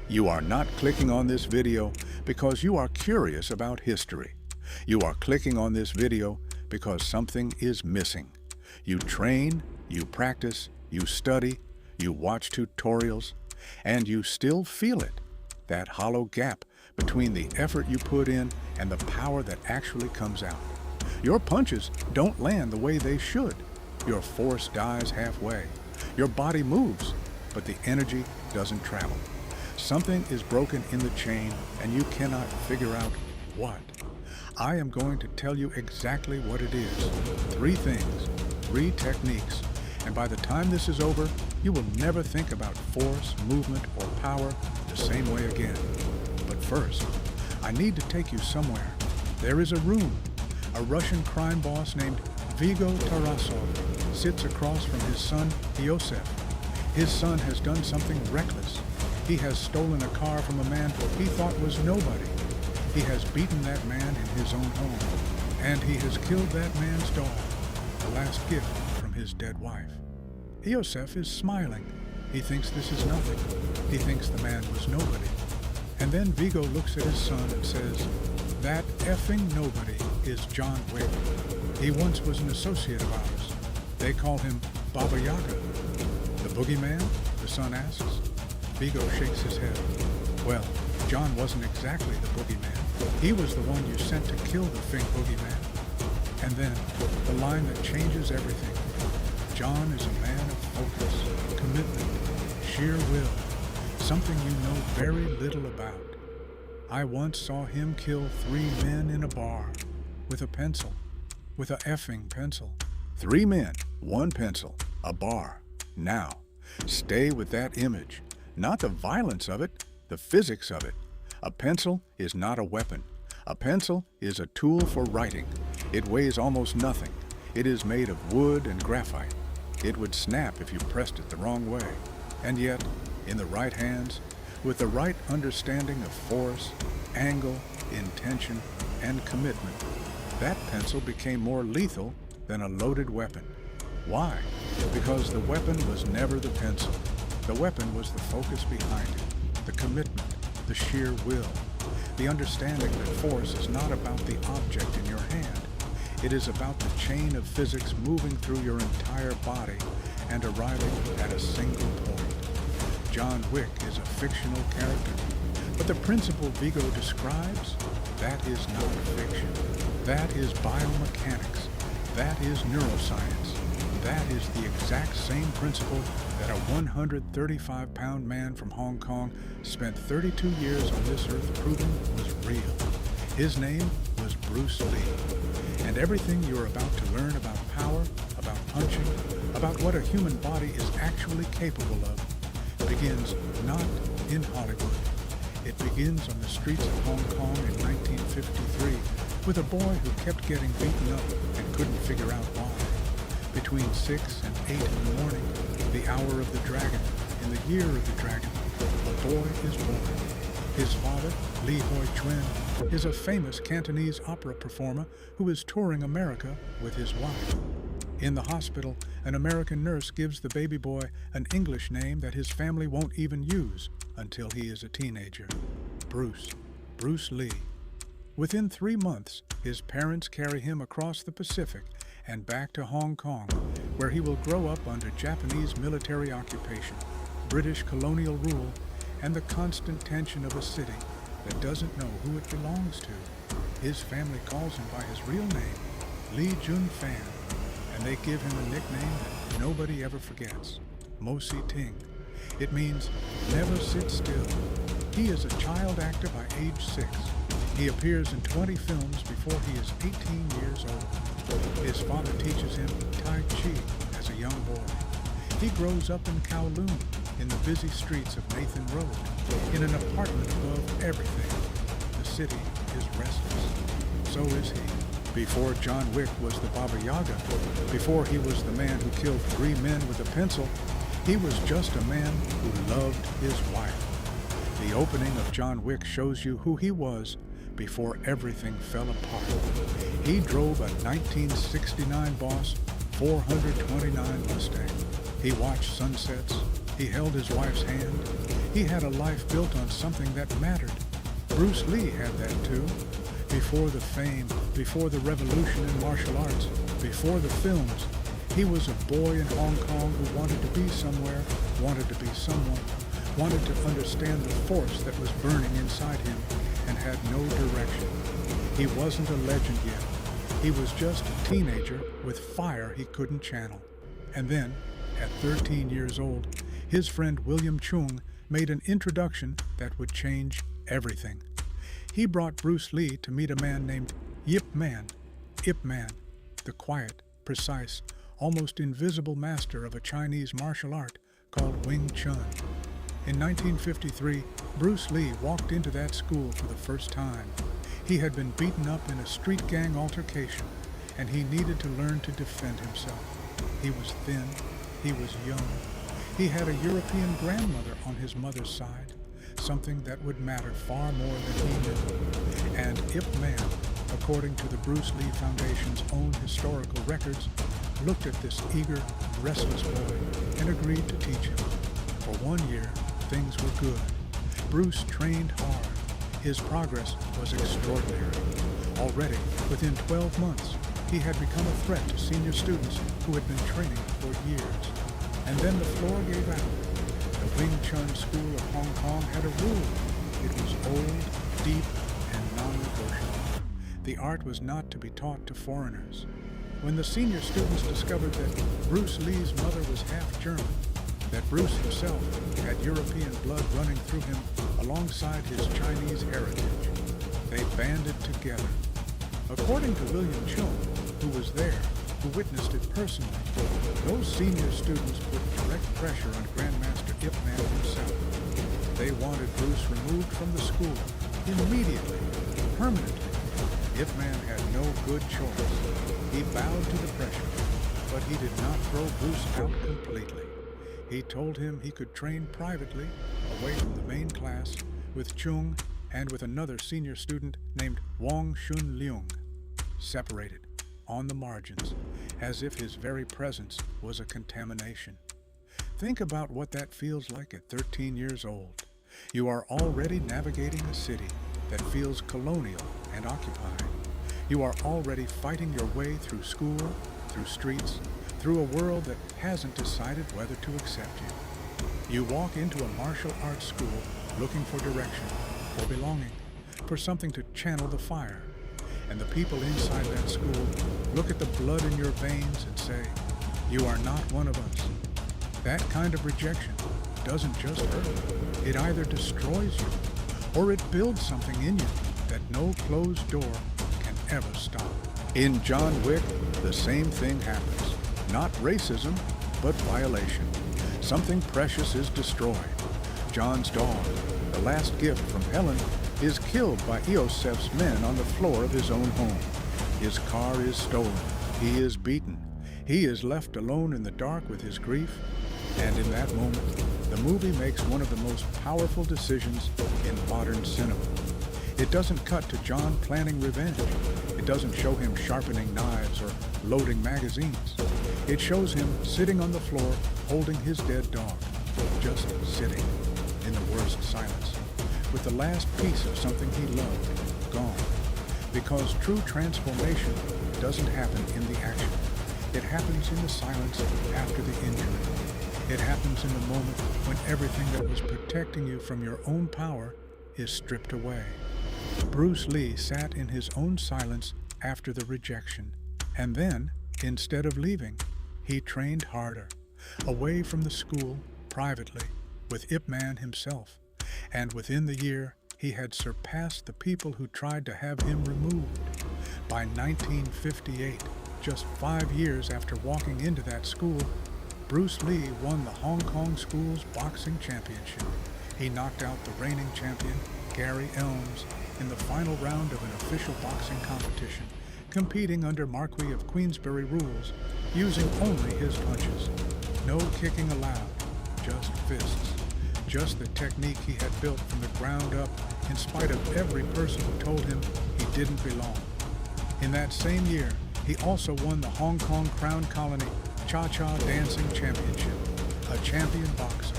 You are not clicking on this video because you are curious about history. You are clicking on this video because something is missing. You train, you practice, you study, you watch tutorials, and you still feel it. That hollow gap between the effort you put in and the power that actually comes out. Your punches don't land the way they should. Your force dies halfway. Your body moves, but the energy doesn't travel. Something is broken in the chain and you cannot figure out what. I am going to tell you exactly what it is. 3 things, 3 techniques, and by the time this is over, you will never think about force, movement, or power the same way again. But first, I need to take you somewhere. There is a room. A Russian crime boss named Vigo Tarasov sits across from his son, Iosef. His son has done something reckless. He has stolen a car from a man he thought was nobody. He has beaten that man in his own home, and he has killed that man's dog, the last gift from his dead wife. Iosef is smiling. He thinks this is nothing. He thinks the man was nobody. And then Vigo looks at his son and says, "That effing nobody is John Wick. He once was an associate of ours. They call him Baba Yaga." "The boogeyman?" the son asks. Vigo shakes his head. "Well, John wasn't exactly the boogeyman. He was the one you sent to kill the fake boogeyman." And then, the line that changes everything. John is a man of focus, commitment, sheer will, something you know very little about. "I once saw him kill 3 men in a bar, with a pencil, with a effing pencil." 3 men, 1 pencil, a bar. Now, stay with that image. Not the violence of it, the physics of it. A pencil is not a weapon. A pencil is a tool for writing. It weighs almost nothing. It is made of wood and graphite. It would snap if you pressed it the wrong way. And yet, in the right hands, with the right understanding of force, angle, intention, and commitment, that pencil became more lethal than a loaded weapon. Why? Because the weapon was never the pencil. The weapon was the focus behind it, the commitment, the sheer will, the understanding that force is not about the object in your hand. It is about the chain of physics moving through your entire body and arriving at a single point. John Wick is a fictional character, but the principle Vigo describes, that is not fiction. That is biomechanics. That is neuroscience. That is the exact same principle that a 135-pound man from Hong Kong spent 32 years on this earth proving was real. His name was Bruce Lee. And everything you're about to learn about power, about punching, about what a human body is actually capable of, begins not in Hollywood. It begins on the streets of Hong Kong in 1953 with a boy who kept getting beaten up and couldn't figure out why. Between 6 and 8 in the morning, the hour of the dragon, in the year of the dragon, a boy is born. His father, Li Hoi Chuen, is a famous Cantonese opera performer who is touring America with his wife. In the hospital, an American nurse gives the baby boy an English name that his family won't even use until he is a teenager. Bruce Lee. Within 3 months, his parents carry him across the Pacific and back to Hong Kong, where he will grow up under Japanese military occupation, British colonial rule, and the constant tension of a city that doesn't know who it belongs to. His family calls him by his real name, Li Jun Fan, and they give him a nickname that nobody ever forgets, Mo Si Ting. It means never sit still. He is a child actor by age 6. He appears in 20 films before he is 18 years old. His father teaches him Tai Chi as a young boy. He grows up in Kowloon, in the busy streets of Nathan Road, in an apartment above everything. The city is restless. So is he. Before John Wick was the Baba Yaga, before he was the man who killed 3 men with a pencil, he was just a man who loved his wife. The opening of John Wick shows you who he was before everything fell apart. He drove a 1969 Boss 429 Mustang. He watched sunsets, He held his wife's hand. He had a life built on something that mattered. Bruce Lee had that too. Before the fame, before the revolution in martial arts, before the films, he was a boy in Hong Kong who wanted to be somewhere, wanted to be someone, wanted to understand the force that was burning inside him and had no direction. He wasn't a legend yet. He was just a teenager with fire he couldn't channel. And then, at 13 years old, his friend William Chung made an introduction that would change everything. He brought Bruce Lee to meet a man named Ip Man. Ip Man, the quiet, precise, almost invisible master of a Chinese martial art called Wing Chun. In 1953, Bruce Lee walked into that school for the first time. He had been beaten up in a street gang altercation, and he needed to learn to defend himself. He was thin, he was young. He had a European grandmother on his mother's side, something that would matter far more than he knew. And Ip Man, according to the Bruce Lee Foundation's own historical records, looked at this eager, restless boy and agreed to teach him. For 1 year, things were good. Bruce trained hard. His progress was extraordinary. Already, within 12 months, he had become a threat to senior students who had been training for years. And then the floor gave out. The Wing Chun School of Hong Kong had a rule. It was old, deep, and non-negotiable. The art was not to be taught to foreigners. When the senior students discovered that Bruce Lee's mother was half German, that Bruce himself had European blood running through him alongside his Chinese heritage, they banded together. According to William Chung, who was there, who witnessed it personally, those senior students put direct pressure on Grandmaster Ip Man himself. They wanted Bruce removed from the school, immediately, permanently. Ip Man had no good choice. He bowed to the pressure, but he did not throw Bruce out completely. He told him he could train privately, away from the main class, with Chung and with another senior student named Wong Shun Leung, separated, on the margins, as if his very presence was a contamination. Think about what that feels like at 13 years old. You are already navigating a city that feels colonial and occupied. You are already fighting your way through school, through streets, through a world that hasn't decided whether to accept you. You walk into a martial arts school looking for direction, for belonging, for something to channel the fire. And the people inside that school look at the blood in your veins and say, "You are not one of us." That kind of rejection doesn't just hurt. It either destroys you or it builds something in you that no closed door can ever stop. In John Wick, the same thing happens. Not racism, but violation. Something precious is destroyed. John's dog, the last gift from Helen, is killed by Iosef's men on the floor of his own home. His car is stolen. He is beaten. He is left alone in the dark with his grief. And in that moment, the movie makes one of the most powerful decisions in modern cinema. It doesn't cut to John planning revenge. It doesn't show him sharpening knives or loading magazines. It shows him sitting on the floor holding his dead dog, just sitting in the worst silence, with the last piece of something he loved gone. Because true transformation doesn't happen in the action. It happens in the silence after the injury. It happens in the moment when everything that was protecting you from your own power is stripped away. Bruce Lee sat in his own silence after the rejection, and then, instead of leaving, he trained harder, away from the school, privately, with Ip Man himself. And within the year, he had surpassed the people who tried to have him removed. By 1958, just 5 years after walking into that school, Bruce Lee won the Hong Kong School's boxing championship. He knocked out the reigning champion, Gary Elms, in the final round of an official boxing competition, competing under Marquis of Queensberry rules, using only his punches. No kicking allowed, just fists. Just the technique he had built from the ground up, in spite of every person who told him he didn't belong. In that same year, he also won the Hong Kong Crown Colony Cha-Cha Dancing Championship, a champion boxer.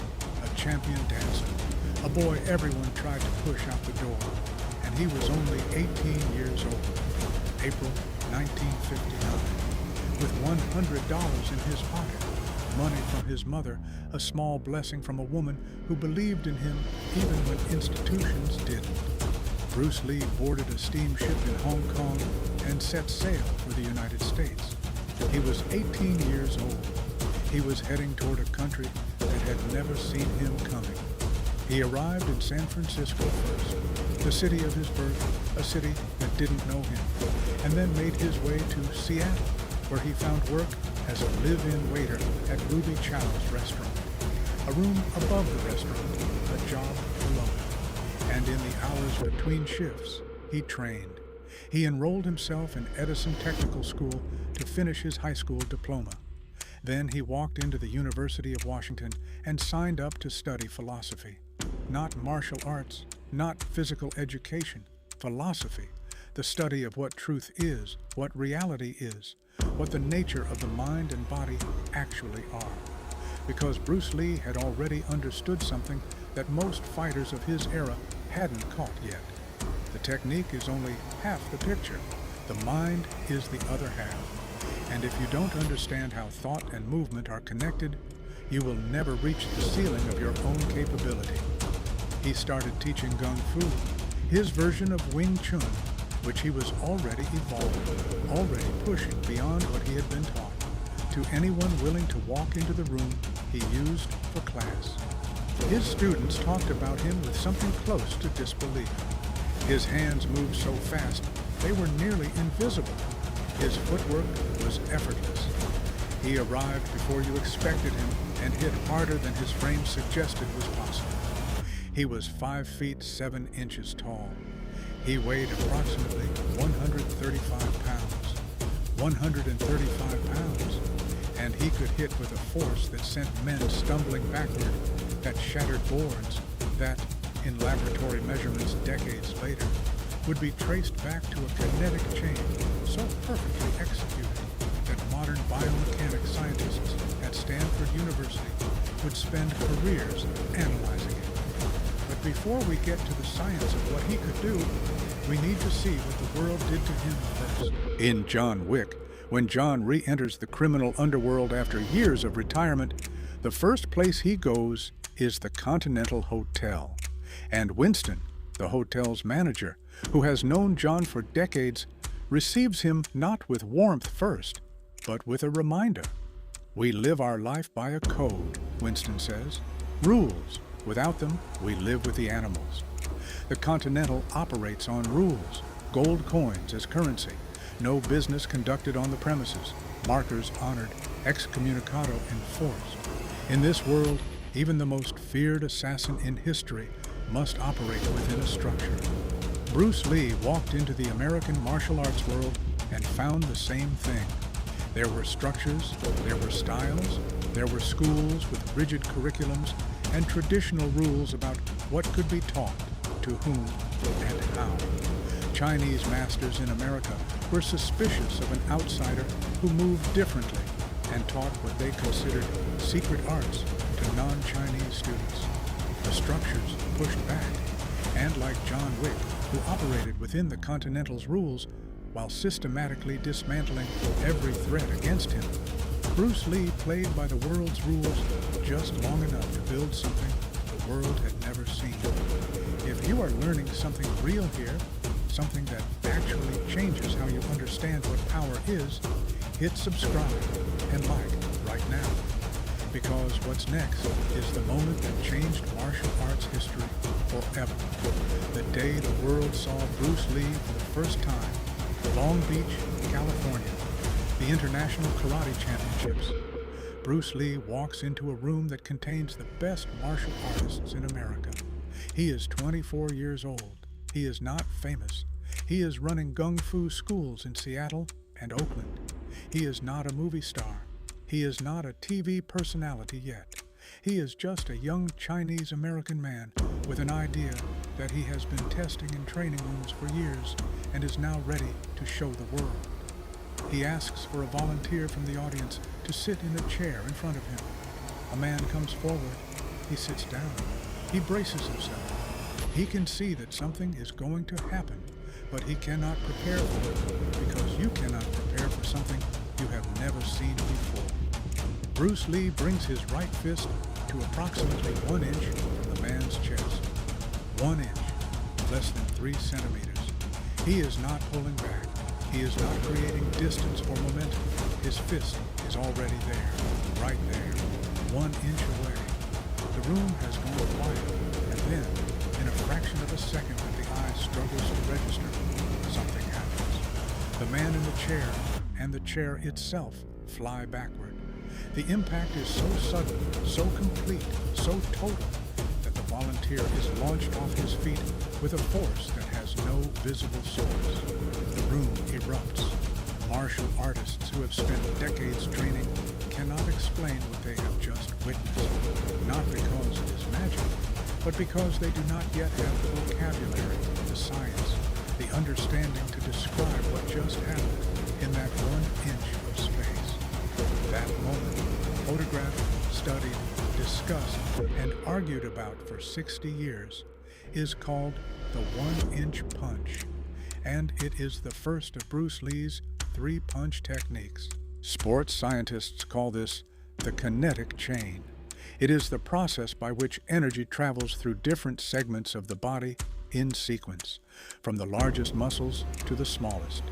champion dancer, a boy everyone tried to push out the door, and he was only 18 years old. April 1959. With $100 in his pocket, money from his mother, a small blessing from a woman who believed in him even when institutions didn't. Bruce Lee boarded a steamship in Hong Kong and set sail for the United States. He was 18 years old. He was heading toward a country that had never seen him coming. He arrived in San Francisco first, the city of his birth, a city that didn't know him, and then made his way to Seattle, where he found work as a live-in waiter at Ruby Chow's restaurant. A room above the restaurant, a job below. And in the hours between shifts, he trained. He enrolled himself in Edison Technical School to finish his high school diploma. Then he walked into the University of Washington and signed up to study philosophy. Not martial arts, not physical education, philosophy, the study of what truth is, what reality is, what the nature of the mind and body actually are. Because Bruce Lee had already understood something that most fighters of his era hadn't caught yet. The technique is only half the picture. The mind is the other half. And if you don't understand how thought and movement are connected, you will never reach the ceiling of your own capability. He started teaching Kung Fu, his version of Wing Chun, which he was already evolving, already pushing beyond what he had been taught, to anyone willing to walk into the room he used for class. His students talked about him with something close to disbelief. His hands moved so fast, they were nearly invisible. His footwork was effortless. He arrived before you expected him and hit harder than his frame suggested was possible. He was 5 feet 7 inches tall. He weighed approximately 135 pounds. 135 pounds. And he could hit with a force that sent men stumbling backward, that shattered boards, that, in laboratory measurements decades later, would be traced back to a kinetic chain so perfectly executed that modern biomechanics scientists at Stanford University would spend careers analyzing it. But before we get to the science of what he could do, we need to see what the world did to him first. In John Wick, when John re-enters the criminal underworld after years of retirement, the first place he goes is the Continental Hotel. And Winston, the hotel's manager, who has known John for decades, receives him not with warmth first, but with a reminder. We live our life by a code, Winston says. Rules. Without them, we live with the animals. The Continental operates on rules. Gold coins as currency. No business conducted on the premises. Markers honored. Excommunicado enforced. In this world, even the most feared assassin in history must operate within a structure. Bruce Lee walked into the American martial arts world and found the same thing. There were structures, there were styles, there were schools with rigid curriculums and traditional rules about what could be taught, to whom, and how. Chinese masters in America were suspicious of an outsider who moved differently and taught what they considered secret arts to non-Chinese students. The structures pushed back, and like John Wick, who operated within the Continental's rules while systematically dismantling every threat against him, Bruce Lee played by the world's rules just long enough to build something the world had never seen. If you are learning something real here, something that actually changes how you understand what power is, hit subscribe and like right now. Because what's next is the moment that changed martial arts history forever. The day the world saw Bruce Lee for the first time, Long Beach, California, the International Karate Championships. Bruce Lee walks into a room that contains the best martial artists in America. He is 24 years old. He is not famous. He is running Kung Fu schools in Seattle and Oakland. He is not a movie star. He is not a TV personality yet. He is just a young Chinese-American man with an idea that he has been testing in training rooms for years and is now ready to show the world. He asks for a volunteer from the audience to sit in a chair in front of him. A man comes forward. He sits down. He braces himself. He can see that something is going to happen, but he cannot prepare for it because you cannot prepare for something you have never seen before. Bruce Lee brings his right fist to approximately 1 inch from the man's chest. 1 inch, less than 3 centimeters. He is not pulling back. He is not creating distance or momentum. His fist is already there, right there, 1 inch away. The room has gone quiet, and then, in a fraction of a second that the eye struggles to register, something happens. The man in the chair and the chair itself fly backward. The impact is so sudden, so complete, so total, that the volunteer is launched off his feet with a force that has no visible source. The room erupts. Martial artists who have spent decades training cannot explain what they have just witnessed, not because it is magic, but because they do not yet have the vocabulary, the science, the understanding to describe what just happened in that 1 inch of space. That moment, photographed, studied, discussed, and argued about for 60 years, is called the 1 inch punch, and it is the first of Bruce Lee's 3 punch techniques. Sports scientists call this the kinetic chain. It is the process by which energy travels through different segments of the body in sequence, from the largest muscles to the smallest,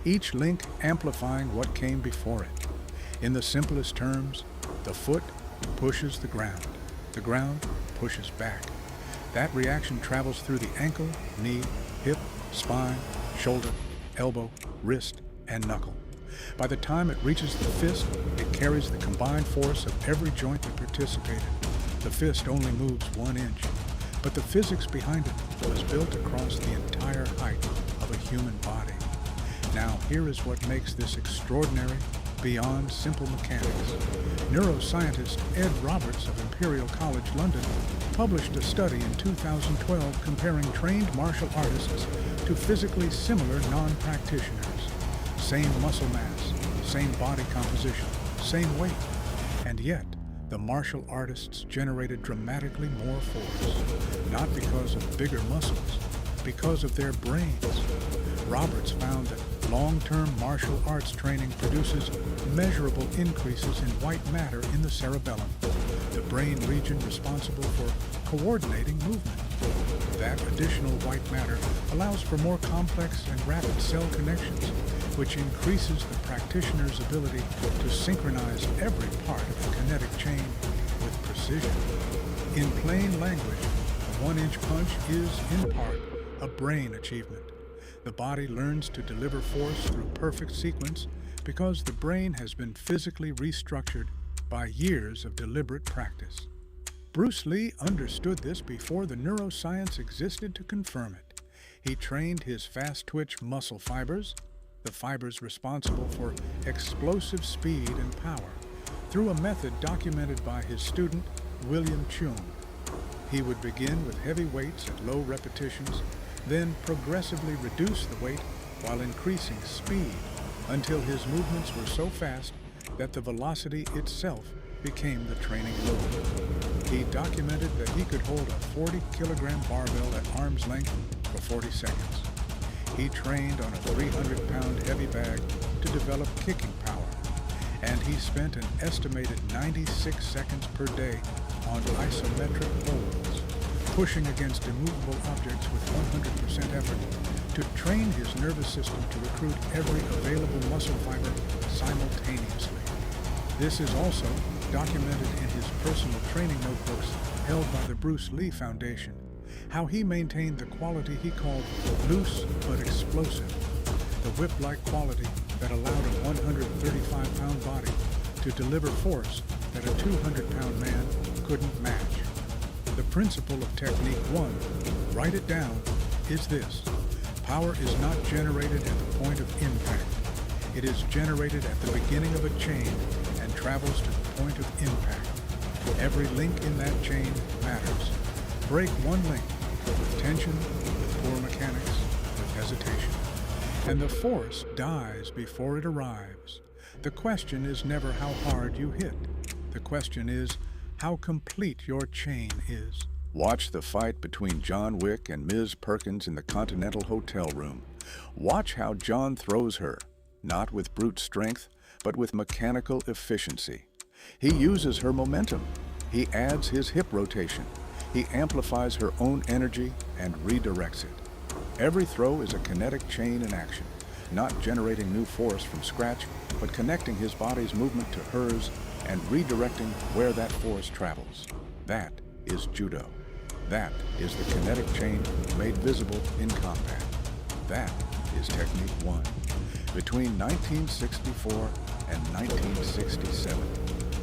each link amplifying what came before it. In the simplest terms, the foot pushes the ground pushes back. That reaction travels through the ankle, knee, hip, spine, shoulder, elbow, wrist, and knuckle. By the time it reaches the fist, it carries the combined force of every joint that participated. The fist only moves 1 inch, but the physics behind it was built across the entire height of a human body. Now, here is what makes this extraordinary beyond simple mechanics. Neuroscientist Ed Roberts of Imperial College London published a study in 2012 comparing trained martial artists to physically similar non-practitioners. Same muscle mass, same body composition, same weight, and yet the martial artists generated dramatically more force, not because of bigger muscles, because of their brains. Roberts found that long-term martial arts training produces measurable increases in white matter in the cerebellum, the brain region responsible for coordinating movement. That additional white matter allows for more complex and rapid cell connections, which increases the practitioner's ability to synchronize every part of the kinetic chain with precision. In plain language, the 1 inch punch is, in part, a brain achievement. The body learns to deliver force through perfect sequence because the brain has been physically restructured by years of deliberate practice. Bruce Lee understood this before the neuroscience existed to confirm it. He trained his fast-twitch muscle fibers, the fibers responsible for explosive speed and power, through a method documented by his student, William Chung. He would begin with heavy weights at low repetitions, then progressively reduce the weight while increasing speed until his movements were so fast that the velocity itself became the training load. He documented that he could hold a 40-kilogram barbell at arm's length for 40 seconds. He trained on a 300-pound heavy bag to develop kicking power, and he spent an estimated 96 seconds per day on isometric holds, pushing against immovable objects with 100% effort to train his nervous system to recruit every available muscle fiber simultaneously. This is also documented in his personal training notebooks held by the Bruce Lee Foundation, how he maintained the quality he called loose but explosive, the whip-like quality that allowed a 135-pound body to deliver force that a 200-pound man couldn't match. The principle of Technique 1, write it down, is this: power is not generated at the point of impact. It is generated at the beginning of a chain and travels to the point of impact. Every link in that chain matters. Break one link with tension, with poor mechanics, with hesitation, and the force dies before it arrives. The question is never how hard you hit. The question is, how complete your chain is. Watch the fight between John Wick and Ms. Perkins in the Continental Hotel room. Watch how John throws her, not with brute strength, but with mechanical efficiency. He uses her momentum. He adds his hip rotation. He amplifies her own energy and redirects it. Every throw is a kinetic chain in action, not generating new force from scratch, but connecting his body's movement to hers and redirecting where that force travels. That is judo. That is the kinetic chain made visible in combat. That is Technique 1. Between 1964 and 1967,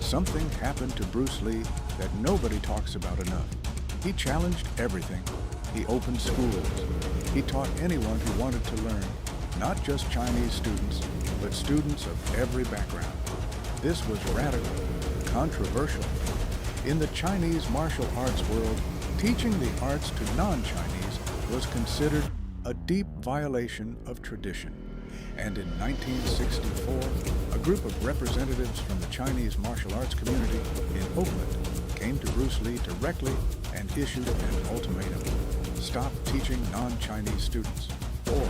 something happened to Bruce Lee that nobody talks about enough. He challenged everything. He opened schools. He taught anyone who wanted to learn, not just Chinese students, but students of every background. This was radical, controversial. In the Chinese martial arts world, teaching the arts to non-Chinese was considered a deep violation of tradition. And in 1964, a group of representatives from the Chinese martial arts community in Oakland came to Bruce Lee directly and issued an ultimatum: stop teaching non-Chinese students or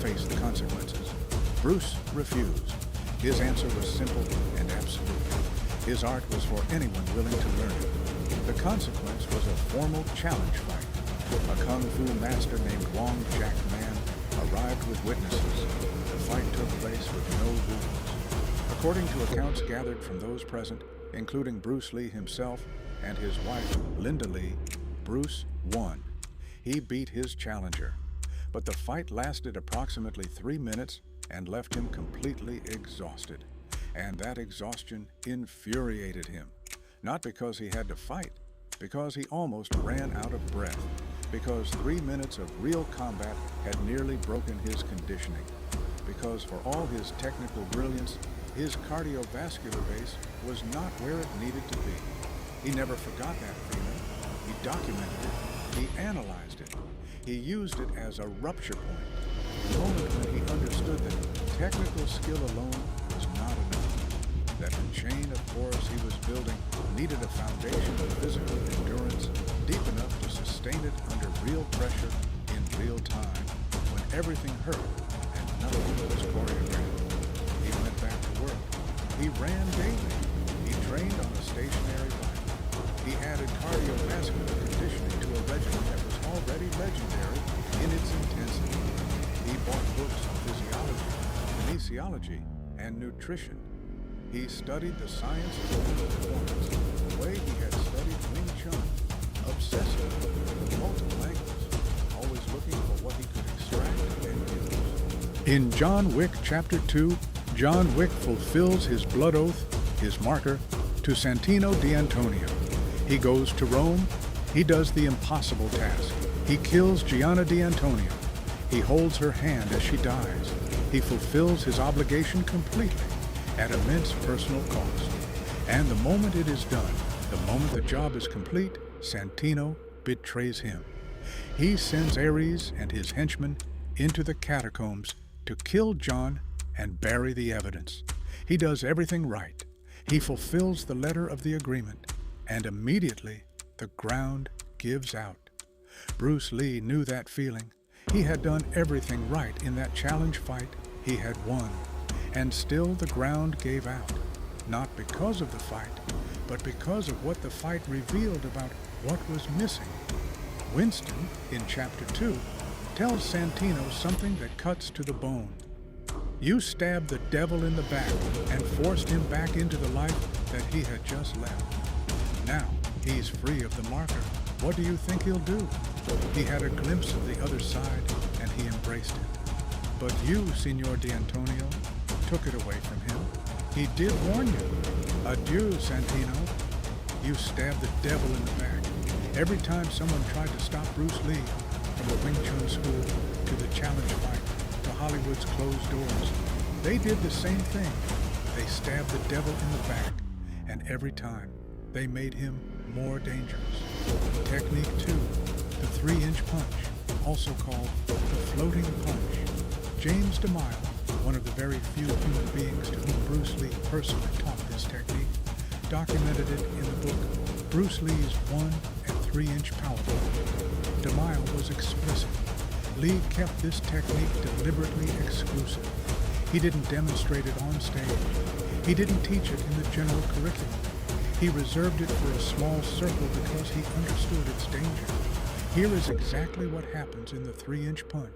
face the consequences. Bruce refused. His answer was simple and absolute. His art was for anyone willing to learn it. The consequence was a formal challenge fight. A kung fu master named Wong Jack Man arrived with witnesses. The fight took place with no rules. According to accounts gathered from those present, including Bruce Lee himself and his wife, Linda Lee, Bruce won. He beat his challenger. But the fight lasted approximately 3 minutes and left him completely exhausted. And that exhaustion infuriated him. Not because he had to fight, because he almost ran out of breath, because 3 minutes of real combat had nearly broken his conditioning, because for all his technical brilliance, his cardiovascular base was not where it needed to be. He never forgot that feeling. He documented it. He analyzed it. He used it as a rupture point, the moment when he understood that technical skill alone was not enough, that the chain of force he was building needed a foundation of physical endurance deep enough to sustain it under real pressure in real time, when everything hurt and nothing was choreographed. He went back to work. He ran daily. He trained on a stationary bike. He added cardiovascular conditioning to a regimen that was already legendary in its intensity. He bought books on physiology, kinesiology, and nutrition. He studied the science of human performance the way he had studied Wing Chun, obsessive, with multiple angles, always looking for what he could extract and use. In John Wick Chapter 2, John Wick fulfills his blood oath, his marker, to Santino D'Antonio. He goes to Rome. He does the impossible task. He kills Gianna D'Antonio. He holds her hand as she dies. He fulfills his obligation completely, at immense personal cost. And the moment it is done, the moment the job is complete, Santino betrays him. He sends Ares and his henchmen into the catacombs to kill John and bury the evidence. He does everything right. He fulfills the letter of the agreement, and immediately the ground gives out. Bruce Lee knew that feeling. He had done everything right in that challenge fight. He had won. And still the ground gave out, not because of the fight, but because of what the fight revealed about what was missing. Winston, in Chapter 2, tells Santino something that cuts to the bone. You stabbed the devil in the back and forced him back into the life that he had just left. Now he's free of the marker. What do you think he'll do? He had a glimpse of the other side and he embraced it. But you, Signor D'Antonio, took it away from him. He did warn you. Adieu, Santino. You stabbed the devil in the back. Every time someone tried to stop Bruce Lee, from the Wing Chun school to the challenge fight to Hollywood's closed doors, they did the same thing. They stabbed the devil in the back, and every time they made him more dangerous. Technique 2, the 3-inch punch, also called the floating punch. James DeMille, one of the very few human beings to whom Bruce Lee personally taught this technique, documented it in the book Bruce Lee's 1 and 3-inch power punch. DeMille was explicit. Lee kept this technique deliberately exclusive. He didn't demonstrate it on stage. He didn't teach it in the general curriculum. He reserved it for a small circle because he understood its danger. Here is exactly what happens in the 3-inch punch.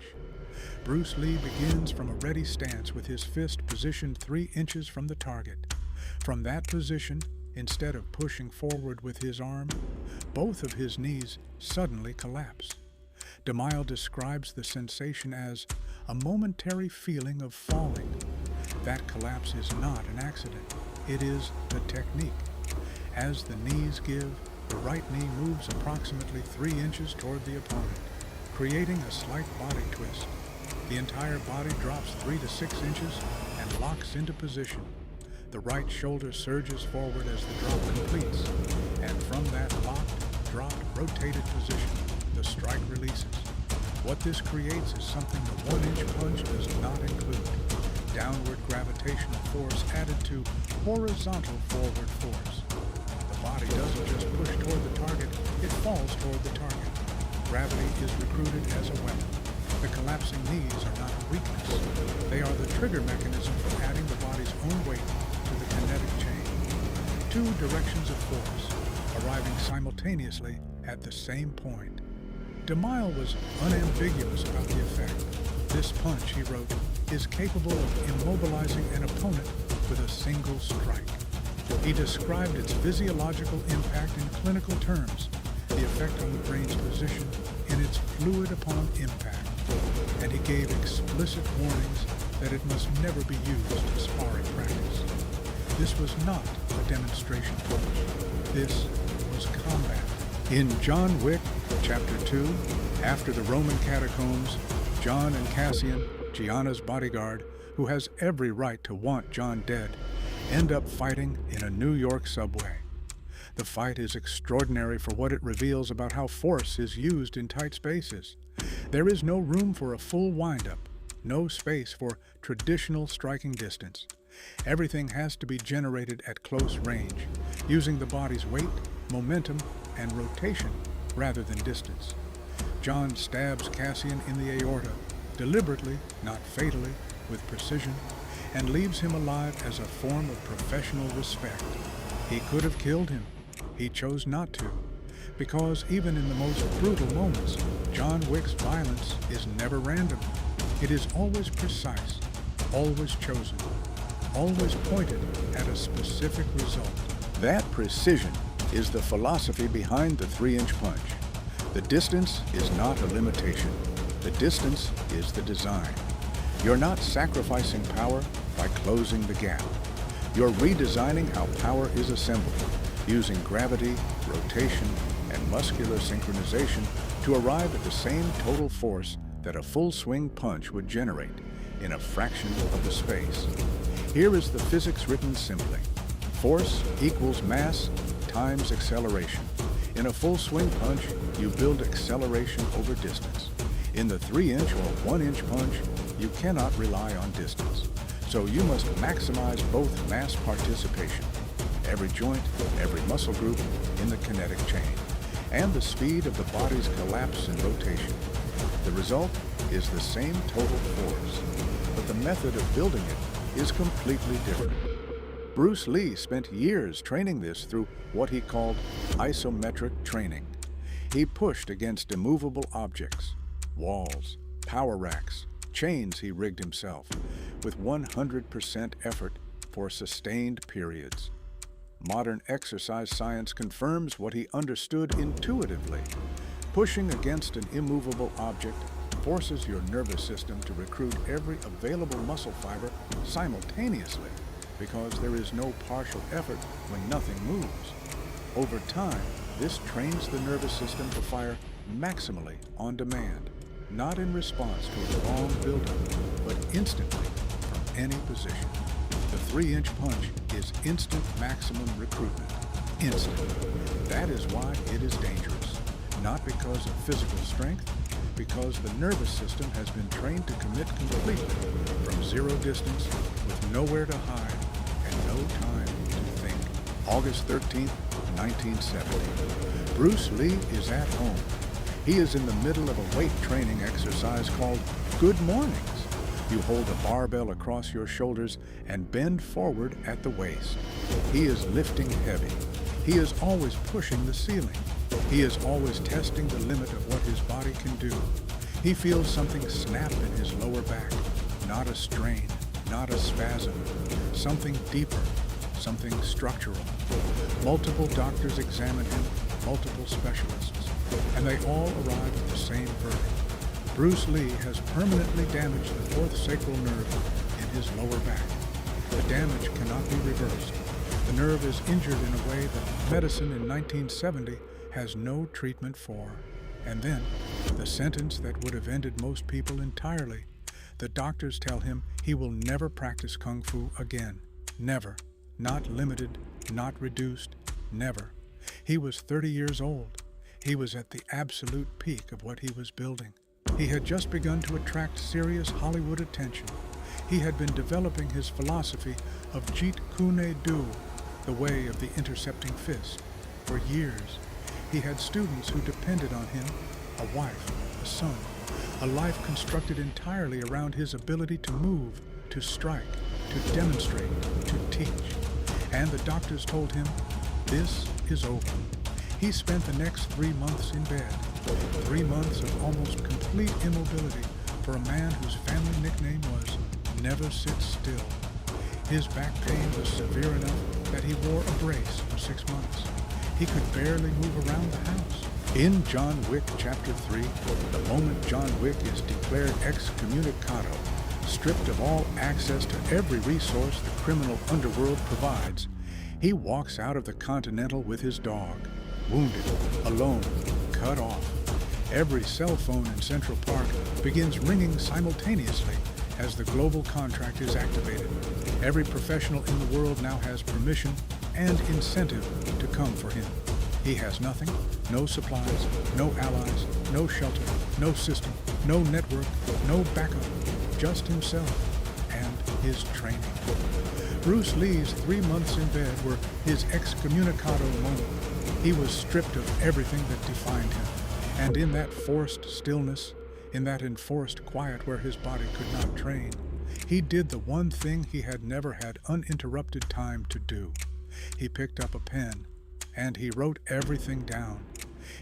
Bruce Lee begins from a ready stance with his fist positioned 3 inches from the target. From that position, instead of pushing forward with his arm, both of his knees suddenly collapse. DeMille describes the sensation as a momentary feeling of falling. That collapse is not an accident. It is the technique. As the knees give, the right knee moves approximately 3 inches toward the opponent, creating a slight body twist. The entire body drops 3 to 6 inches and locks into position. The right shoulder surges forward as the drop completes, and from that locked, dropped, rotated position, the strike releases. What this creates is something the 1-inch punch does not include: downward gravitational force added to horizontal forward force. The body doesn't just push toward the target, it falls toward the target. Gravity is recruited as a weapon. The collapsing knees are not a weakness. They are the trigger mechanism for adding the body's own weight to the kinetic chain. 2 directions of force, arriving simultaneously at the same point. DeMille was unambiguous about the effect. This punch, he wrote, is capable of immobilizing an opponent with a single strike. He described its physiological impact in clinical terms, the effect on the brain's position in its fluid upon impact, and he gave explicit warnings that it must never be used in sparring practice. This was not a demonstration punch. This was combat. In John Wick, Chapter 2, after the Roman catacombs, John and Cassian, Gianna's bodyguard, who has every right to want John dead, end up fighting in a New York subway. The fight is extraordinary for what it reveals about how force is used in tight spaces. There is no room for a full wind-up, no space for traditional striking distance. Everything has to be generated at close range, using the body's weight, momentum, and rotation rather than distance. John stabs Cassian in the aorta, deliberately, not fatally, with precision, and leaves him alive as a form of professional respect. He could have killed him. He chose not to, because even in the most brutal moments, John Wick's violence is never random. It is always precise, always chosen, always pointed at a specific result. That precision is the philosophy behind the 3-inch punch. The distance is not a limitation. The distance is the design. You're not sacrificing power by closing the gap. You're redesigning how power is assembled, using gravity, rotation, and muscular synchronization to arrive at the same total force that a full swing punch would generate in a fraction of the space. Here is the physics written simply. Force equals mass times acceleration. In a full swing punch, you build acceleration over distance. In the 3-inch or 1-inch punch, you cannot rely on distance. So you must maximize both mass participation, every joint, every muscle group in the kinetic chain, and the speed of the body's collapse and rotation. The result is the same total force, but the method of building it is completely different. Bruce Lee spent years training this through what he called isometric training. He pushed against immovable objects, walls, power racks, chains he rigged himself, with 100% effort for sustained periods. Modern exercise science confirms what he understood intuitively. Pushing against an immovable object forces your nervous system to recruit every available muscle fiber simultaneously, because there is no partial effort when nothing moves. Over time, this trains the nervous system to fire maximally on demand, not in response to a long buildup, but instantly from any position. The 3-inch punch is instant maximum recruitment. Instant. That is why it is dangerous. Not because of physical strength, because the nervous system has been trained to commit completely from zero distance with nowhere to hide and no time to think. August 13, 1970. Bruce Lee is at home. He is in the middle of a weight training exercise called Good Mornings. You hold a barbell across your shoulders and bend forward at the waist. He is lifting heavy. He is always pushing the ceiling. He is always testing the limit of what his body can do. He feels something snap in his lower back, not a strain, not a spasm, something deeper, something structural. Multiple doctors examine him, multiple specialists, and they all arrive at the same verdict. Bruce Lee has permanently damaged the fourth sacral nerve in his lower back. The damage cannot be reversed. The nerve is injured in a way that medicine in 1970 has no treatment for. And then, the sentence that would have ended most people entirely. The doctors tell him he will never practice Kung Fu again. Never. Not limited, not reduced, never. He was 30 years old. He was at the absolute peak of what he was building. He had just begun to attract serious Hollywood attention. He had been developing his philosophy of Jeet Kune Do, the way of the intercepting fist, for years. He had students who depended on him, a wife, a son, a life constructed entirely around his ability to move, to strike, to demonstrate, to teach. And the doctors told him, this is over. He spent the next 3 months in bed, 3 months of almost complete immobility for a man whose family nickname was Never Sit Still. His back pain was severe enough that he wore a brace for 6 months. He could barely move around the house. In John Wick Chapter 3, the moment John Wick is declared excommunicado, stripped of all access to every resource the criminal underworld provides, he walks out of the Continental with his dog, wounded, alone, cut off. Every cell phone in Central Park begins ringing simultaneously as the global contract is activated. Every professional in the world now has permission and incentive to come for him. He has nothing, no supplies, no allies, no shelter, no system, no network, no backup, just himself and his training. Bruce Lee's 3 months in bed were his excommunicado moment. He was stripped of everything that defined him, and in that forced stillness, in that enforced quiet where his body could not train, he did the one thing he had never had uninterrupted time to do. He picked up a pen, and he wrote everything down.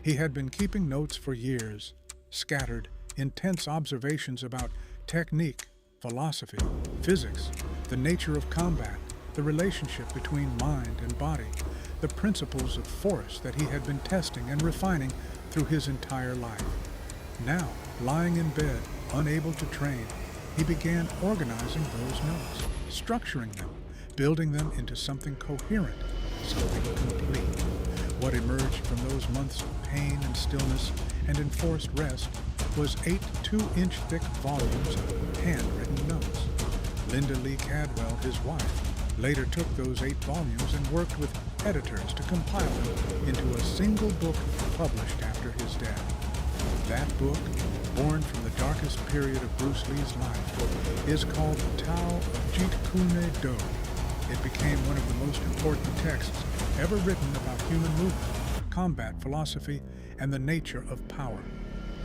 He had been keeping notes for years, scattered, intense observations about technique, philosophy, physics, the nature of combat, the relationship between mind and body, the principles of force that he had been testing and refining through his entire life. Now, lying in bed, unable to train, he began organizing those notes, structuring them, building them into something coherent, something complete. What emerged from those months of pain and stillness and enforced rest was 8 2-inch thick volumes of handwritten notes. Linda Lee Cadwell, his wife, later took those 8 volumes and worked with editors to compile them into a single book published after his death. That book, born from the darkest period of Bruce Lee's life, is called The Tao of Jeet Kune Do. It became one of the most important texts ever written about human movement, combat philosophy, and the nature of power.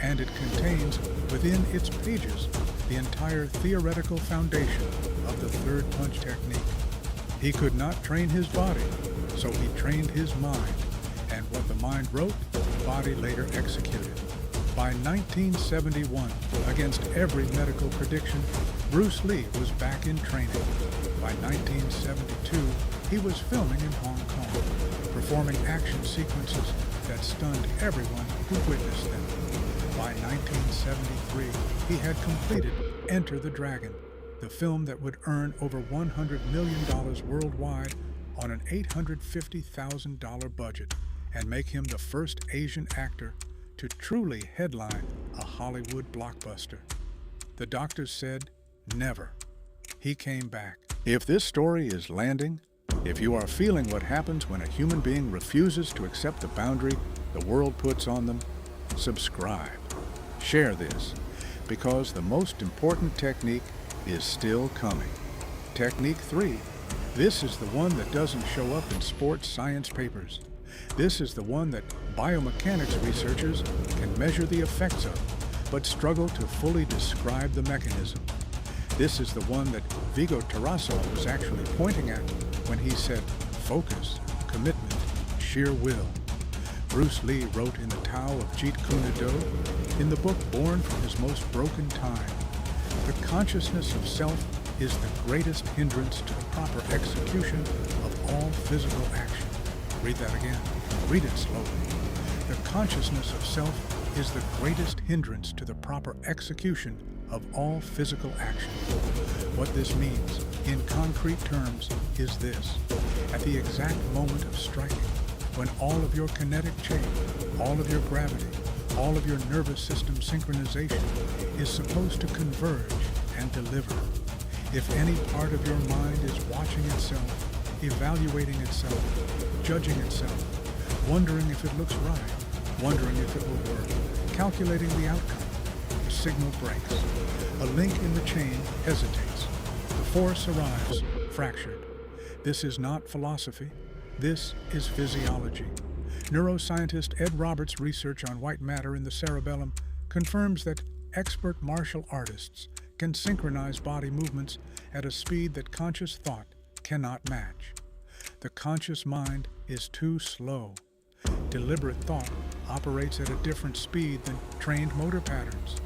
And it contains, within its pages, the entire theoretical foundation of the third punch technique. He could not train his body, so he trained his mind, and what the mind wrote, the body later executed. By 1971, against every medical prediction, Bruce Lee was back in training. By 1972, he was filming in Hong Kong, performing action sequences that stunned everyone who witnessed them. By 1973, he had completed Enter the Dragon, the film that would earn over $100 million worldwide on an $850,000 budget and make him the first Asian actor to truly headline a Hollywood blockbuster. The doctors said, never. He came back. If this story is landing, if you are feeling what happens when a human being refuses to accept the boundary the world puts on them, subscribe. Share this, because the most important technique is still coming. Technique 3. This is the one that doesn't show up in sports science papers. This is the one that biomechanics researchers can measure the effects of, but struggle to fully describe the mechanism. This is the one that Vigo Tarasov was actually pointing at when he said, focus, commitment, sheer will. Bruce Lee wrote in the Tao of Jeet Kune Do, in the book Born from His Most Broken Time, the consciousness of self is the greatest hindrance to the proper execution of all physical action. Read that again. Read it slowly. The consciousness of self is the greatest hindrance to the proper execution of all physical action. What this means, in concrete terms, is this. At the exact moment of striking, when all of your kinetic chain, all of your gravity, all of your nervous system synchronization is supposed to converge and deliver. If any part of your mind is watching itself, evaluating itself, judging itself, wondering if it looks right, wondering if it will work, calculating the outcome, the signal breaks. A link in the chain hesitates. The force arrives, fractured. This is not philosophy. This is physiology. Neuroscientist Ed Roberts' research on white matter in the cerebellum confirms that expert martial artists can synchronize body movements at a speed that conscious thought cannot match. The conscious mind is too slow. Deliberate thought operates at a different speed than trained motor patterns.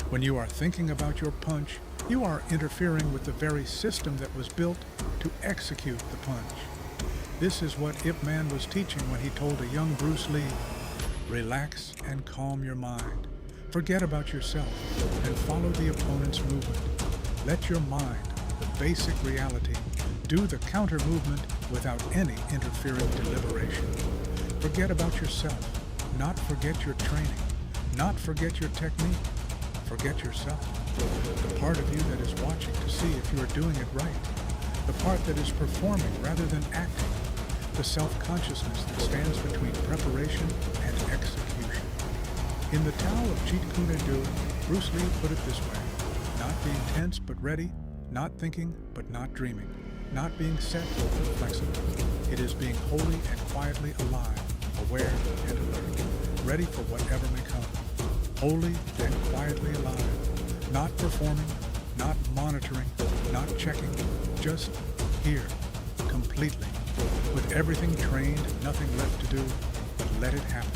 When you are thinking about your punch, you are interfering with the very system that was built to execute the punch. This is what Ip Man was teaching when he told a young Bruce Lee, relax and calm your mind. Forget about yourself and follow the opponent's movement. Let your mind, the basic reality, do the counter movement without any interfering deliberation. Forget about yourself, not forget your training, not forget your technique. Forget yourself, the part of you that is watching to see if you are doing it right, the part that is performing rather than acting, the self-consciousness that stands between preparation and execution. In the Tao of Jeet Kune Do, Bruce Lee put it this way, not being tense but ready, not thinking but not dreaming, not being set but flexible. It is being wholly and quietly alive, aware and alert, ready for whatever may come. Wholly and quietly alive, not performing, not monitoring, not checking, just here, completely, with everything trained, nothing left to do, but let it happen.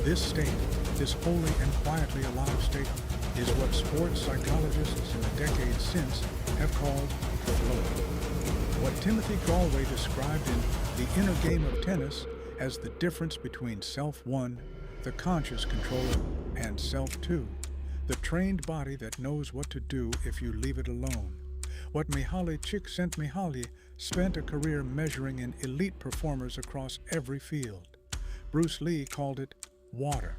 This state, this wholly and quietly alive state, is what sports psychologists in the decades since have called flow. What Timothy Galway described in The Inner Game of Tennis as the difference between self-1, the conscious controller, and self-2, the trained body that knows what to do if you leave it alone. What Mihaly Csikszentmihalyi spent a career measuring in elite performers across every field. Bruce Lee called it water.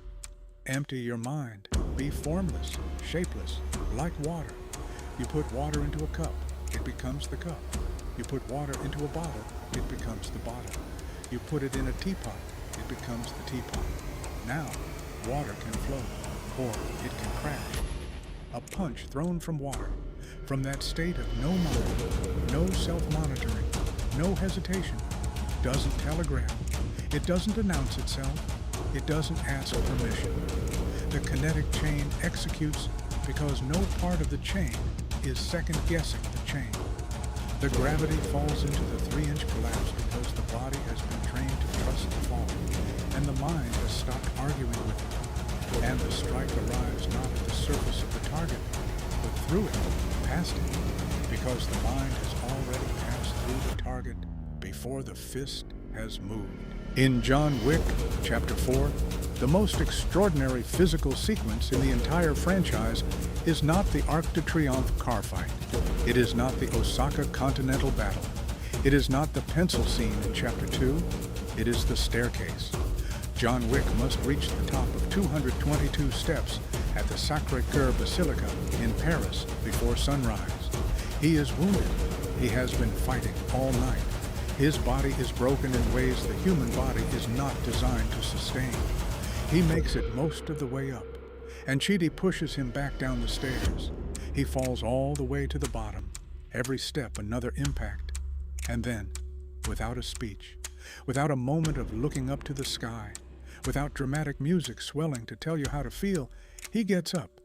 Empty your mind. Be formless, shapeless, like water. You put water into a cup, it becomes the cup. You put water into a bottle, it becomes the bottle. You put it in a teapot, it becomes the teapot. Now, water can flow, or it can crash. A punch thrown from water, from that state of no mind, no self-monitoring, no hesitation, doesn't telegraph. It doesn't announce itself. It doesn't ask permission. The kinetic chain executes because no part of the chain is second-guessing the chain. The gravity falls into the 3-inch collapse because the body has been trained to trust the fall, and the mind has stopped arguing with it. And the strike arrives not at the surface of the target, but through it, past it, because the mind has already passed through the target before the fist has moved. In John Wick, Chapter 4, the most extraordinary physical sequence in the entire franchise is not the Arc de Triomphe car fight. It is not the Osaka Continental Battle. It is not the pencil scene in Chapter 2. It is the staircase. John Wick must reach the top of 222 steps at the Sacré-Cœur Basilica in Paris before sunrise. He is wounded. He has been fighting all night. His body is broken in ways the human body is not designed to sustain. He makes it most of the way up, and Chidi pushes him back down the stairs. He falls all the way to the bottom, every step another impact, and then, without a speech, Without a moment of looking up to the sky, without dramatic music swelling to tell you how to feel, he gets up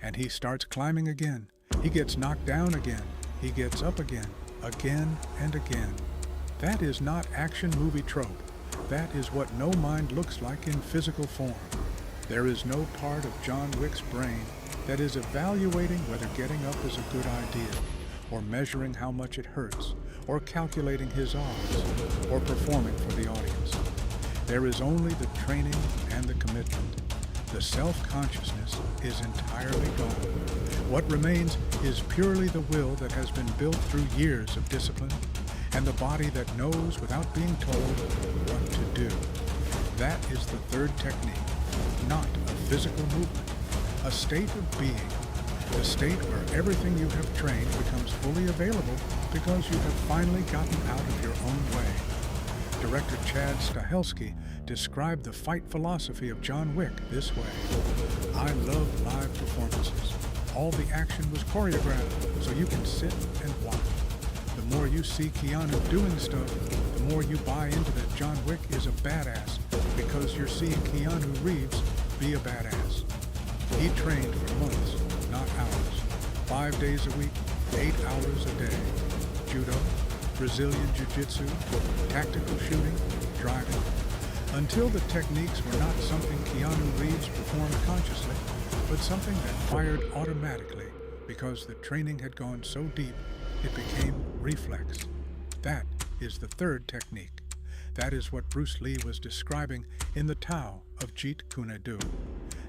and he starts climbing again. He gets knocked down again. He gets up again and again. That is not action movie trope. That is what no mind looks like in physical form. There is no part of John Wick's brain that is evaluating whether getting up is a good idea, or measuring how much it hurts, or calculating his odds, or performing for the audience. There is only the training and the commitment. The self-consciousness is entirely gone. What remains is purely the will that has been built through years of discipline, and the body that knows without being told what to do. That is the third technique, not a physical movement, a state of being, the state where everything you have trained becomes fully available because you have finally gotten out of your own way. Director Chad Stahelski described the fight philosophy of John Wick this way. I love live performances. All the action was choreographed, so you can sit and watch. The more you see Keanu doing stuff, the more you buy into that John Wick is a badass because you're seeing Keanu Reeves be a badass. He trained for months, not hours. 5 days a week, 8 hours a day. Judo, Brazilian Jiu-Jitsu, tactical shooting, driving. Until the techniques were not something Keanu Reeves performed consciously, but something that fired automatically because the training had gone so deep it became reflex. That is the third technique. That is what Bruce Lee was describing in the Tao of Jeet Kune Do.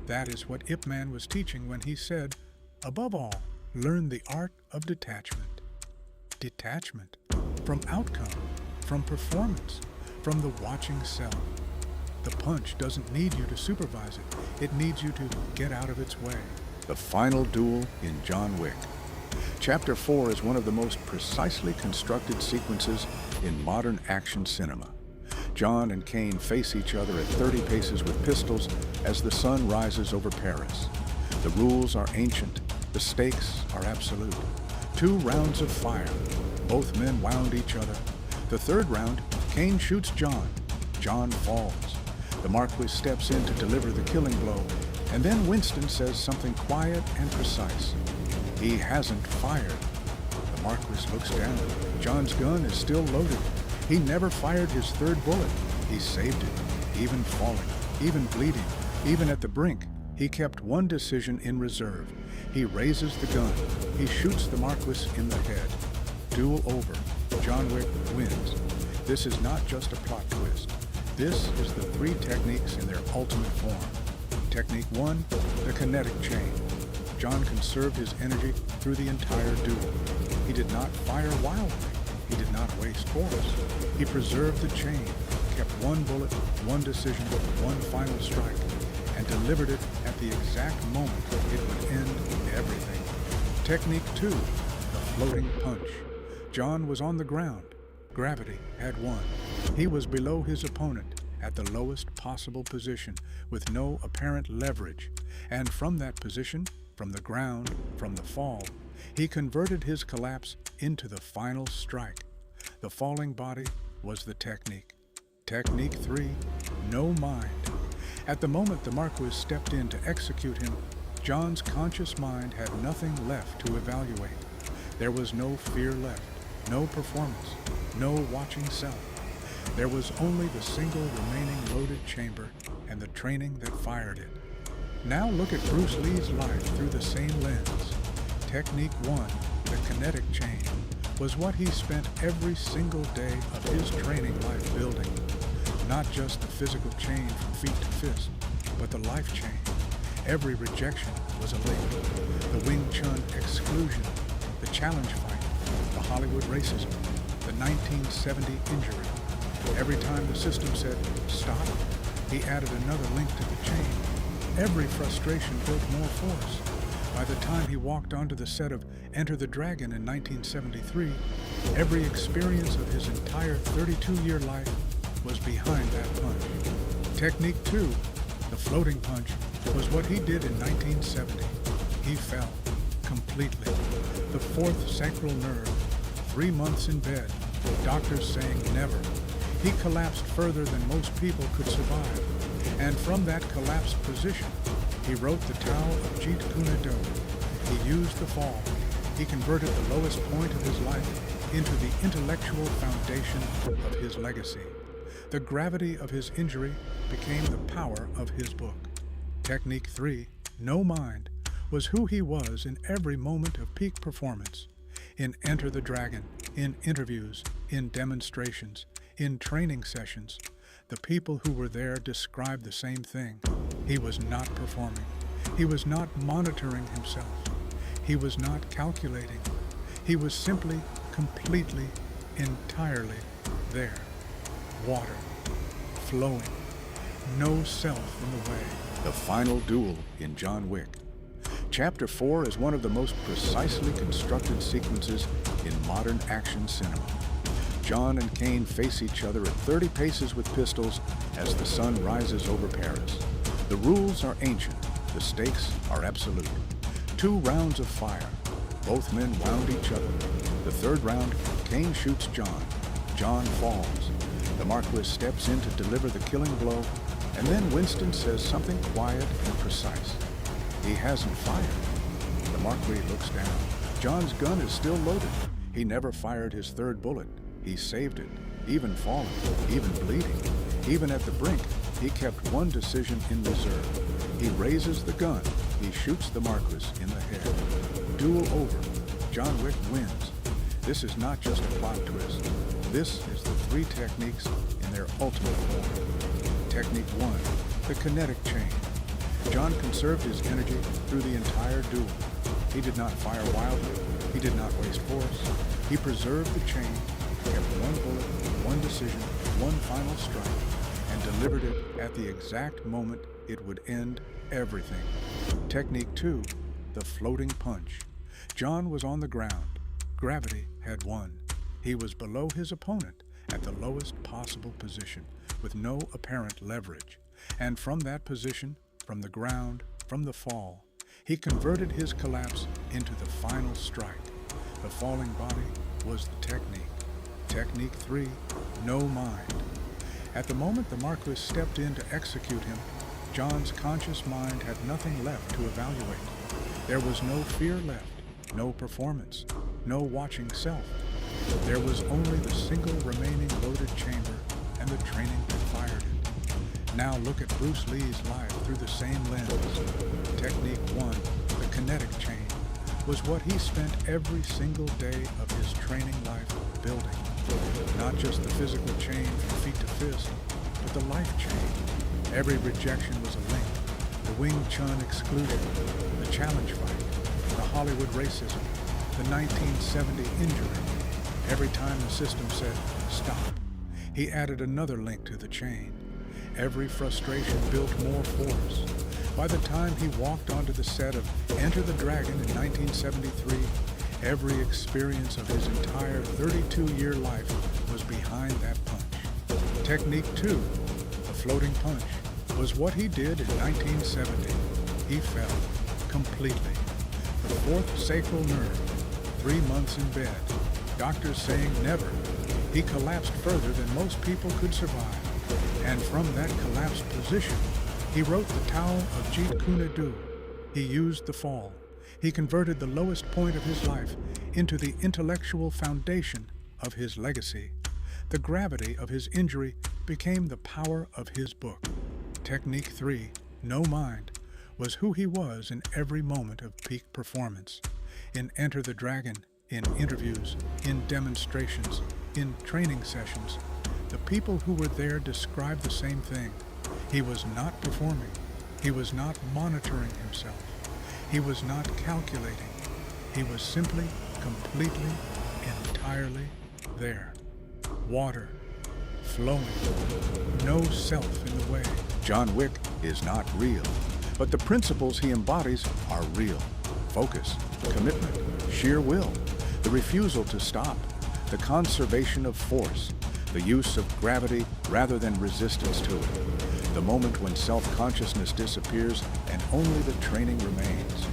That is what Ip Man was teaching when he said, above all, learn the art of detachment. Detachment from outcome, from performance, from the watching self. The punch doesn't need you to supervise it. It needs you to get out of its way. The final duel in John Wick. Chapter 4 is one of the most precisely constructed sequences in modern action cinema. John and Kane face each other at 30 paces with pistols as the sun rises over Paris. The rules are ancient. The stakes are absolute. 2 rounds of fire. Both men wound each other. The third round, Kane shoots John. John falls. The Marquis steps in to deliver the killing blow, and then Winston says something quiet and precise. He hasn't fired. The Marquis looks down. John's gun is still loaded. He never fired his third bullet. He saved it, even falling, even bleeding, even at the brink. He kept one decision in reserve. He raises the gun. He shoots the Marquis in the head. Duel over. John Wick wins. This is not just a plot twist. This is the 3 techniques in their ultimate form. Technique 1, the kinetic chain. John conserved his energy through the entire duel. He did not fire wildly. He did not waste force. He preserved the chain, kept one bullet, one decision, one final strike, and delivered it at the exact moment it would end everything. Technique 2, the floating punch. John was on the ground. Gravity had won. He was below his opponent at the lowest possible position with no apparent leverage, and from that position, from the ground, from the fall, he converted his collapse into the final strike. The falling body was the technique. Technique 3, no mind. At the moment the Marquis stepped in to execute him, John's conscious mind had nothing left to evaluate. There was no fear left, no performance, no watching self. There was only the single remaining loaded chamber and the training that fired it. Now look at Bruce Lee's life through the same lens. Technique 1, the kinetic chain, was what he spent every single day of his training life building. Not just the physical chain from feet to fist, but the life chain. Every rejection was a link. The Wing Chun exclusion, the challenge fight, the Hollywood racism, the 1970 injury. Every time the system said, stop, he added another link to the chain. Every frustration built more force. By the time he walked onto the set of Enter the Dragon in 1973, every experience of his entire 32-year life was behind that punch. Technique 2, the floating punch, was what he did in 1970. He fell completely. The 4th sacral nerve, 3 months in bed, doctors saying never. he collapsed further than most people could survive, and from that collapsed position, he wrote the Tao of Jeet Kune Do. He used the fall. He converted the lowest point of his life into the intellectual foundation of his legacy. The gravity of his injury became the power of his book. Technique 3, No Mind, was who he was in every moment of peak performance. In Enter the Dragon, in interviews, in demonstrations, in training sessions, the people who were there described the same thing. He was not performing. He was not monitoring himself. He was not calculating. He was simply, completely, entirely there. Water, flowing, no self in the way. The final duel in John Wick. Chapter 4 is one of the most precisely constructed sequences in modern action cinema. John and Caine face each other at 30 paces with pistols as the sun rises over Paris. The rules are ancient. The stakes are absolute. 2 rounds of fire. Both men wound each other. The third round, Caine shoots John. John falls. The Marquis steps in to deliver the killing blow, and then Winston says something quiet and precise. He hasn't fired. The Marquis looks down. John's gun is still loaded. He never fired his third bullet. He saved it, even falling, even bleeding. Even at the brink, he kept one decision in reserve. He raises the gun. He shoots the Marquis in the head. Duel over. John Wick wins. This is not just a plot twist. This is the 3 techniques in their ultimate form. Technique 1, the kinetic chain. John conserved his energy through the entire duel. He did not fire wildly. He did not waste force. He preserved the chain, kept one bullet, one decision, one final strike, and delivered it at the exact moment it would end everything. Technique 2, the floating punch. John was on the ground. Gravity had won. He was below his opponent at the lowest possible position, with no apparent leverage. And from that position, from the ground, from the fall, he converted his collapse into the final strike. The falling body was the technique. Technique 3, No Mind. At the moment the Marquis stepped in to execute him, John's conscious mind had nothing left to evaluate. There was no fear left, no performance, no watching self. There was only the single remaining loaded chamber and the training that fired it. Now look at Bruce Lee's life through the same lens. Technique 1, the kinetic chain, was what he spent every single day of his training life building. Not just the physical chain from feet to fist, but the life chain. Every rejection was a link. The Wing Chun excluded, the challenge fight, the Hollywood racism, the 1970 injury. Every time the system said, stop, he added another link to the chain. Every frustration built more force. By the time he walked onto the set of Enter the Dragon in 1973, every experience of his entire 32-year life was behind that punch. Technique 2, the floating punch, was what he did in 1970. He fell completely. The 4th sacral nerve, 3 months in bed, doctors saying never. He collapsed further than most people could survive. And from that collapsed position, he wrote the Tao of Jeet Kune Do. He used the fall. He converted the lowest point of his life into the intellectual foundation of his legacy. The gravity of his injury became the power of his book. Technique 3, No Mind, was who he was in every moment of peak performance. In Enter the Dragon, in interviews, in demonstrations, in training sessions, the people who were there described the same thing. He was not performing. He was not monitoring himself. He was not calculating. He was simply, completely, entirely there. Water, flowing, no self in the way. John Wick is not real, but the principles he embodies are real. Focus, commitment, sheer will, the refusal to stop, the conservation of force, the use of gravity rather than resistance to it, the moment when self-consciousness disappears and only the training remains.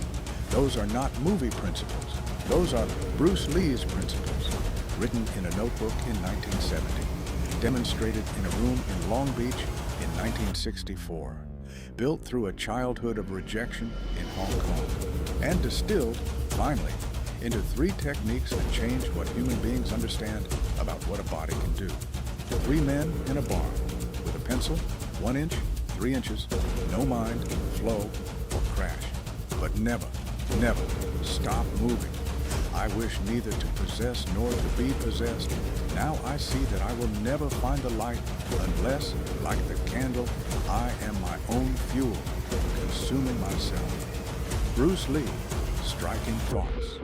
Those are not movie principles. Those are Bruce Lee's principles, written in a notebook in 1970. demonstrated in a room in Long Beach in 1964, built through a childhood of rejection in Hong Kong, and distilled, finally, into 3 techniques that change what human beings understand about what a body can do. 3 men in a bar with a pencil, 1 inch, 3 inches, no mind, flow, or crash. But never, never stop moving. I wish neither to possess nor to be possessed. Now I see that I will never find the light unless, like the candle, I am my own fuel, consuming myself. Bruce Lee, Striking Thoughts.